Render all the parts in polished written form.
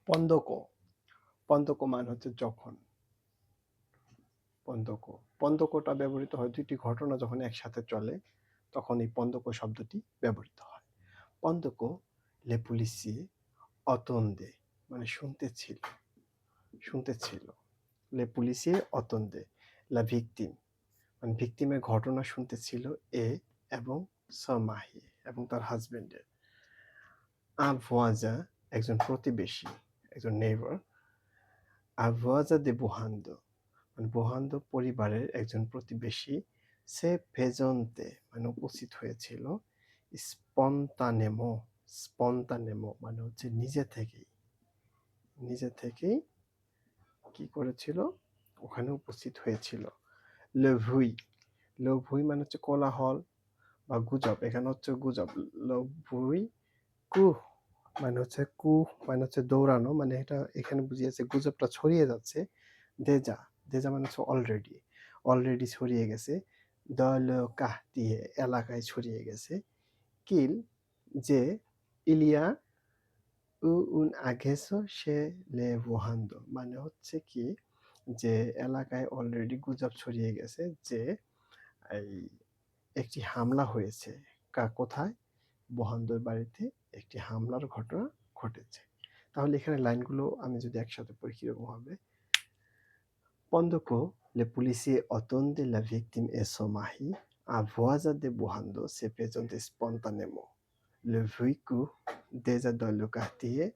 পন্দকো পন্দকো মান হচ্ছে যখন। পন্দকো পন্দকোটা ব্যবহৃত হয় দুইটি ঘটনা যখন একসাথে চলে তখন এই পন্দকো শব্দটি ব্যবহৃত হয়। পন্দকো লে পুলিশিয়ে অতন্দে মানে শুনতে ছিল। লে পুলিশিয়ে অতন্দে লা ভিকটিম মানে ভিকটিমের ঘটনা শুনতেছিল এ এবং সমাহি এবং তার হাজবেন্ডের। আ ভুয়াজা একজন প্রতিবেশী, একজন নেইবার। আ ভুয়াজা দে বুহান্দো মানে বুহান্দো পরিবারের একজন প্রতিবেশী। সে প্রেজন্তে মানে উপস্থিত হয়েছিল। স্পন্তানেমো স্পন্তানেমো মানে হচ্ছে নিজে থেকেই কি করেছিল ওখানে উপস্থিত হয়েছিল। লেভুই লভুই মানে হচ্ছে কোলাহল বা গুজব, এখানে হচ্ছে গুজব। লভুই কুহ মানে হচ্ছে দৌড়ানো, মানে এটা এখানে বুঝিয়েছে গুজবটা ছড়িয়ে যাচ্ছে। দেজা দেজা মানে হচ্ছে অলরেডি ছড়িয়ে গেছে। দল কাহ দিয়ে এলাকায় ছড়িয়ে গেছে। কিল যে ইলিয়া উ উন আগেসো সে লে বুহান্দো মানে হচ্ছে কি যে এলাকায় অলরেডি গুজব ছড়িয়ে গেছে যে এই একটি হামলা হয়েছে। কোথায়? বহান্দর বাড়িতে একটি হামলার ঘটনা ঘটেছে। তাহলে এখানে লাইনগুলো আমি যদি একসাথে পড়ি কিরকম হবে? Quando le polizie attendent la victime et son mari, un voisin de Buhando se présente spontanément. Le véhicule déjà dans le quartier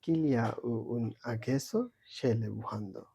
qu'il y a eu un agression chez les Buhando.